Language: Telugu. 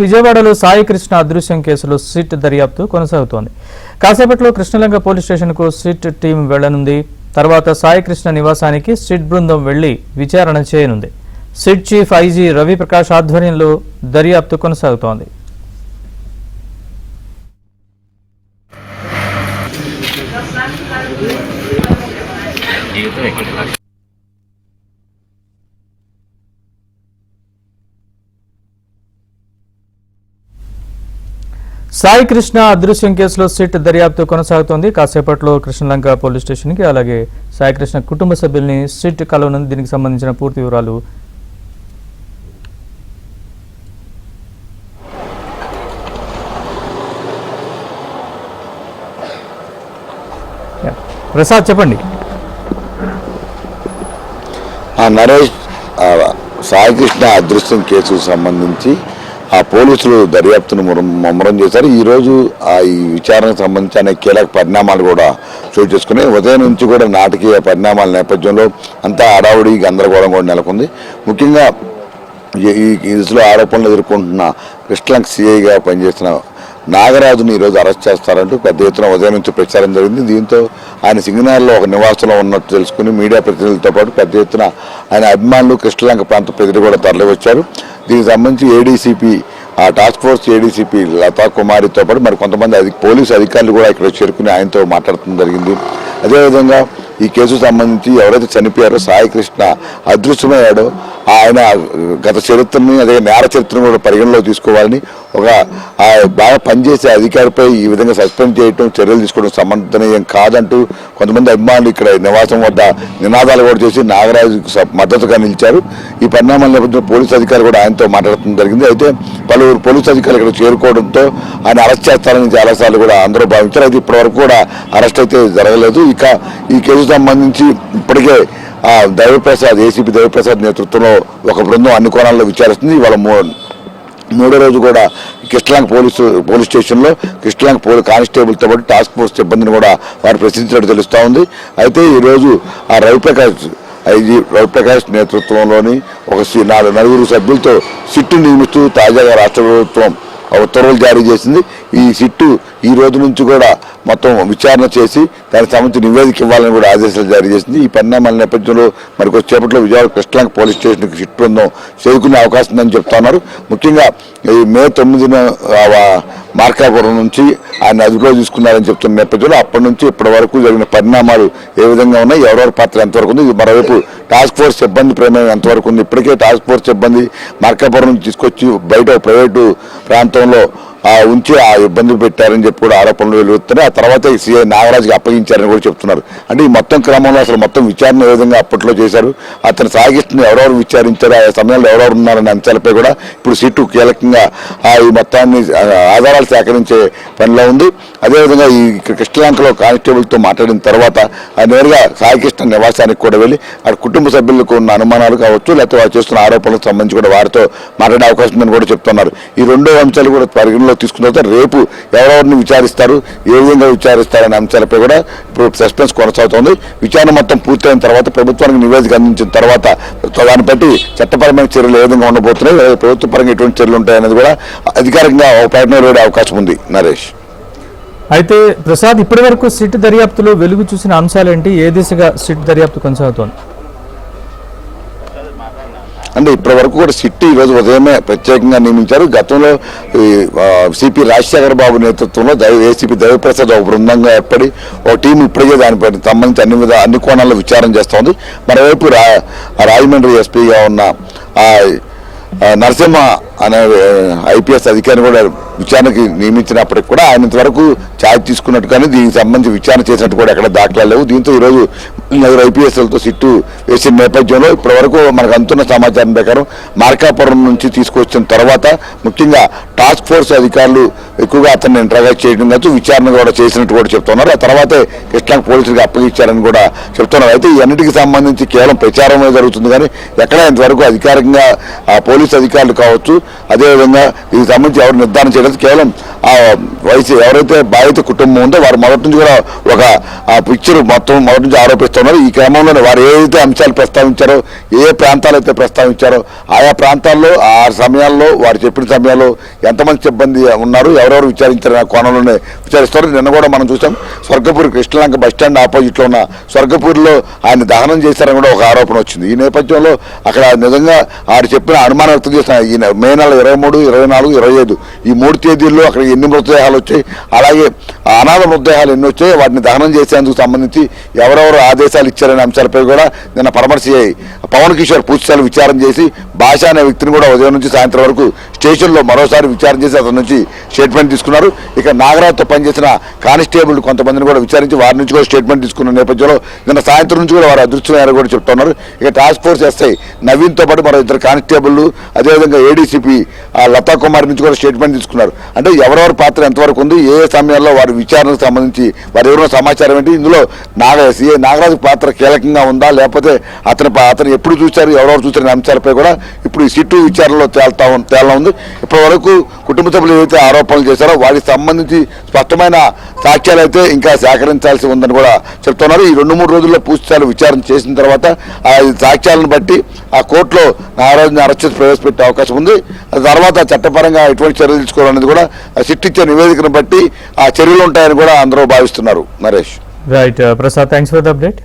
విజయవాడలో సాయి కృష్ణ అదృశ్యం కేసులో సిట్ దర్యాప్తు కొనసాగుతోంది. కాసేపట్లో కృష్ణలంక పోలీస్ స్టేషన్కు సిట్ టీం వెళ్లనుంది. తర్వాత సాయి కృష్ణ నివాసానికి సిట్ బృందం వెళ్లి విచారణ చేయనుంది. SIT chief IG Ravi Prakash ఆధ్వర్యంలో దర్యాప్తు కొనసాగుతోంది. సాయి కృష్ణ అదృశ్యం కేసులో సిట్ దర్యాప్తు కొనసాగుతోంది. కాసేపట్లో కృష్ణలంక పోలీస్ స్టేషన్కి అలాగే సాయి కృష్ణ కుటుంబ సభ్యుల్ని సిట్ కలవనుంది. దీనికి సంబంధించిన పూర్తి వివరాలు ప్రసాద్ చెప్పండి. నరేష్, సాయి కృష్ణ అదృశ్యం కేసుకు సంబంధించి ఆ పోలీసులు దర్యాప్తును ముమ్మరం చేశారు. ఈరోజు ఈ విచారణకు సంబంధించి అనేక కీలక పరిణామాలు కూడా చోటు చేసుకుని ఉదయం నుంచి కూడా నాటకీయ పరిణామాల నేపథ్యంలో అంతా హడావుడి గందరగోళం కూడా నెలకొంది. ముఖ్యంగా ఈ కేసులో ఆరోపణలు ఎదుర్కొంటున్న కృష్ణలంక సిఐగా పనిచేసిన నాగరాజుని ఈరోజు అరెస్ట్ చేస్తారంటూ పెద్ద ఎత్తున ఉదయం నుంచి ప్రచారం జరిగింది. దీంతో ఆయన సింగనార్లో ఒక నివాసంలో ఉన్నట్టు తెలుసుకుని మీడియా ప్రతినిధులతో పాటు పెద్ద ఎత్తున ఆయన అభిమానులు కృష్ణలంక ప్రాంత ప్రజలు కూడా తరలివచ్చారు. దీనికి సంబంధించి ADCP task force ADCP Latha కుమారితో పాటు మరి కొంతమంది పోలీసు అధికారులు కూడా ఇక్కడ చేరుకుని ఆయనతో మాట్లాడటం జరిగింది. అదేవిధంగా ఈ కేసుకు సంబంధించి ఎవరైతే చనిపోయారో సాయి కృష్ణ అదృశ్యమయ్యాడో ఆయన గత చరిత్రని అదే నేర చరిత్రను కూడా పరిగణలో తీసుకోవాలని ఒక బాగా పనిచేసే అధికారిపై ఈ విధంగా సస్పెండ్ చేయడం చర్యలు తీసుకోవడం సమర్థనీయం కాదంటూ కొంతమంది అభిమానులు ఇక్కడ నివాసం వద్ద నినాదాలు కూడా చేసి నాగరాజుకు మద్దతుగా నిలిచారు. ఈ పరిణామాల నేపథ్యంలో పోలీసు అధికారులు కూడా ఆయనతో మాట్లాడటం జరిగింది. అయితే పలువురు పోలీసు అధికారులు ఇక్కడ చేరుకోవడంతో ఆయన అరెస్ట్ చేస్తారని చాలాసార్లు కూడా అందరూ భావించారు. అయితే ఇప్పటివరకు కూడా అరెస్ట్ అయితే జరగలేదు. ఇక ఈ కేసుకు సంబంధించి ఇప్పటికే దైవప్రసాద్ ఏసీపీ దైవప్రసాద్ నేతృత్వంలో ఒక బృందం అన్ని కోణాల్లో విచారిస్తుంది. ఇవాళ మూడో రోజు కూడా కృష్ణలంక పోలీస్ స్టేషన్లో కృష్ణలంక కానిస్టేబుల్తో పాటు టాస్క్ ఫోర్స్ సిబ్బందిని కూడా వారు ప్రశ్నించినట్టు తెలుస్తూ ఉంది. అయితే ఈరోజు ఐజీ రవిప్రకాష్ నేతృత్వంలోని ఒక నలుగురు సభ్యులతో సిట్టు నియమిస్తూ తాజాగా రాష్ట్ర ప్రభుత్వం ఉత్తర్వులు జారీ చేసింది. ఈ సిట్టు ఈ రోజు నుంచి కూడా మొత్తం విచారణ చేసి దానికి సంబంధించి నివేదిక ఇవ్వాలని కూడా ఆదేశాలు జారీ చేసింది. ఈ పరిణామాల నేపథ్యంలో మరి కొద్దిసేపట్లో విజయవాడ కృష్ణలంక పోలీస్ స్టేషన్కి సిట్ బృందం చేరుకునే అవకాశం ఉందని చెప్తున్నారు. ముఖ్యంగా ఈ మే 9న మార్కాపురం నుంచి ఆయన అదుపులో తీసుకున్నారని చెప్తున్న నేపథ్యంలో అప్పటి నుంచి ఇప్పటి వరకు జరిగిన పరిణామాలు ఏ విధంగా ఉన్నాయి, ఎవరెవరి పాత్ర ఎంతవరకు ఉంది, మరోవైపు టాస్క్ ఫోర్స్ సిబ్బంది ప్రమేయం ఎంతవరకు ఉంది. ఇప్పటికే టాస్క్ ఫోర్స్ సిబ్బంది మార్కాపురం నుంచి తీసుకొచ్చి బయట ప్రైవేటు ప్రాంతంలో ఉంచి ఇబ్బందులు పెట్టారని చెప్పి కూడా ఆరోపణలు వెలువడుతున్నాయి. ఆ తర్వాత సీఐ నాగరాజుకి అప్పగించారని కూడా చెప్తున్నారు. అంటే ఈ మొత్తం క్రమంలో అసలు మొత్తం విచారణ ఏ విధంగా అప్పట్లో చేశారు, అతను సాగిస్తున్న ఎవరెవరు విచారించారు, ఆ సమయంలో ఎవరెవరు ఉన్నారనే అంశాలపై కూడా ఇప్పుడు సిట్టు కీలకంగా ఈ మొత్తాన్ని ఆధారాలు సేకరించే పనిలో ఉంది. అదేవిధంగా ఈ కృష్ణలంకలో కానిస్టేబుల్తో మాట్లాడిన తర్వాత నేరుగా సాయి కృష్ణ నివాసానికి కూడా వెళ్ళి అక్కడ కుటుంబ సభ్యులకు ఉన్న అనుమానాలు కావచ్చు, లేకపోతే వారు చేస్తున్న ఆరోపణలకు సంబంధించి కూడా వారితో మాట్లాడే అవకాశం ఉందని కూడా చెప్తున్నారు. ఈ రెండో అంశాలు కూడా పరిగణలో తీసుకున్న తర్వాత రేపు ఎవరెవరిని విచారిస్తారు, ఏ విధంగా విచారిస్తారనే అంశాలపై కూడా ఇప్పుడు సస్పెన్స్ కొనసాగుతోంది. విచారణ మొత్తం పూర్తయిన తర్వాత ప్రభుత్వానికి నివేదిక అందించిన తర్వాత దాన్ని బట్టి చట్టపరమైన చర్యలు ఏ విధంగా ఉండబోతున్నాయి, ప్రభుత్వ పరంగా ఎటువంటి చర్యలు ఉంటాయనేది కూడా అధికారికంగా ఒక ప్రకటన వేడే అవకాశం ఉంది. నరేష్, అయితే ప్రసాద్, ఇప్పటి వరకు సిట్ దర్యాప్తులో వెలుగు చూసిన అంశాలేంటి, ఏ దిశగా సిట్ దర్యాప్తు కొనసాగుతోంది? అంటే ఇప్పటి వరకు కూడా సిట్టు ఈరోజు ఉదయమే ప్రత్యేకంగా నియమించారు. గతంలో సిపి రాజశేఖర బాబు నేతృత్వంలో ఏసీపీ దైవప్రసాద్ ఒక బృందంగా ఏర్పడి ఒక టీం ఇప్పటికే దానిపై సంబంధించి అన్ని కోణాల్లో విచారణ చేస్తోంది. మరోవైపు రాజమండ్రి ఎస్పీగా ఉన్న నరసింహ అనే ఐపీఎస్ అధికారిని కూడా విచారణకి నియమించినప్పటికి కూడా ఆయన ఇంతవరకు ఛార్జ్ తీసుకున్నట్టు కానీ దీనికి సంబంధించి విచారణ చేసినట్టు కూడా ఎక్కడ దాఖలా లేవు. దీంతో ఈరోజు నలుగురు ఐపీఎస్లతో సిట్టు వేసిన నేపథ్యంలో ఇప్పటి వరకు మనకు అందుతున్న సమాచారం ప్రకారం మార్కాపురం నుంచి తీసుకొచ్చిన తర్వాత ముఖ్యంగా టాస్క్ ఫోర్స్ అధికారులు ఎక్కువగా అతన్ని ఇంటరాగేట్ చేయడం కాదు, విచారణ కూడా చేసినట్టు కూడా చెప్తున్నారు. ఆ తర్వాతే కృష్ణలంక పోలీసులకు అప్పగించారని కూడా చెప్తున్నారు. అయితే ఈ అన్నిటికి సంబంధించి కేవలం ప్రచారమే జరుగుతుంది కానీ ఎక్కడ ఇంతవరకు అధికారికంగా పోలీసు అధికారులు కావచ్చు, అదేవిధంగా దీనికి సంబంధించి ఎవరు నిర్ధారణ చేయలేదు. కేవలం ఆ వయసు ఎవరైతే బాధిత కుటుంబం ఉందో వారు మొదటి నుంచి కూడా ఒక పిక్చర్ మొత్తం మొదటి నుంచి ఆరోపిస్తున్నారు. ఈ క్రమంలోనే వారు ఏదైతే అంశాలు ప్రస్తావించారో, ఏ ప్రాంతాలు అయితే ప్రస్తావించారో ఆయా ప్రాంతాల్లో ఆ సమయాల్లో వారు చెప్పిన సమయాల్లో ఎంతమంది సిబ్బంది ఉన్నారు, ఎవరెవరు విచారించారు ఆ కోణంలోనే విచారిస్తారు. నిన్న కూడా మనం చూసాం స్వర్గపూర్ కృష్ణలంక బస్టాండ్ ఆపోజిట్ లో ఉన్న స్వర్గపూర్లో ఆయన దహనం చేశారని కూడా ఒక ఆరోపణ వచ్చింది. ఈ నేపథ్యంలో అక్కడ నిజంగా ఆడు చెప్పిన అనుమానం వ్యక్తం చేసిన ఈ మే నెల 23, 24, 25 ఈ 3 తేదీల్లో అక్కడ ఎన్ని మృతదేహాలు వచ్చాయి, అలాగే అనాథ మృతదేహాలు ఎన్ని వచ్చాయి, వాటిని దహనం చేసేందుకు సంబంధించి ఎవరెవరు ఆదేశాలు ఇచ్చారనే అంశాలపై కూడా నిన్న పరమర్శ పవన్ కిషోర్ పూర్తిస్థాయి విచారణ చేసి భాష అనే వ్యక్తిని కూడా ఉదయం నుంచి సాయంత్రం వరకు స్టేషన్లో మరోసారి విచారణ చేసి అతని నుంచి స్టేట్మెంట్ తీసుకున్నారు. ఇక నాగరాజ్తో పనిచేసిన కానిస్టేబుల్ కొంతమందిని కూడా విచారించి వారి నుంచి కూడా స్టేట్మెంట్ తీసుకున్న నేపథ్యంలో నిన్న సాయంత్రం నుంచి కూడా వారు అదృశ్యమయ్యారని కూడా చెప్తున్నారు. ఇక టాస్క్ ఫోర్స్ ఎస్ఐ నవీన్తో పాటు మరో 2 కానిస్టేబుల్ అదేవిధంగా ఏడీసీపీ లతా కుమార్ నుంచి కూడా స్టేట్మెంట్ తీసుకున్నారు. అంటే ఎవరెవరి పాత్ర ఎంతవరకు ఉంది, ఏ సమయాల్లో వారి విచారణకు సంబంధించి వారు ఎవరైనా సమాచారం ఏంటి, ఇందులో సీఏ నాగరాజు పాత్ర కీలకంగా ఉందా, లేకపోతే అతను ఎప్పుడు చూశారు, ఎవరెవరు చూసిన అంశాలపై కూడా ఇప్పుడు ఈ సిట్టు విచారణలో తేలా ఉంది. ఇప్పటి వరకు కుటుంబ సభ్యులు ఏదైతే ఆరోపణలు చేశారో వాటికి సంబంధించి స్పష్టమైన సాక్ష్యాలు అయితే ఇంకా సేకరించాల్సి ఉందని కూడా చెప్తున్నారు. ఈ 2-3 రోజుల్లో పూర్తిస్థాయి విచారణ చేసిన తర్వాత ఆ సాక్ష్యాలను బట్టి ఆ కోర్టులో నాగరాజుని అరెస్ట్ చేసి ప్రవేశపెట్టే అవకాశం ఉంది. తర్వాత చట్టపరంగా ఎటువంటి చర్యలు తీసుకోవాలనేది కూడా సిట్ ఇచ్చే నివేదికను బట్టి ఆ చర్యలు ఉంటాయని కూడా అందరూ భావిస్తున్నారు. Naresh. Right Prasad, thanks for the update.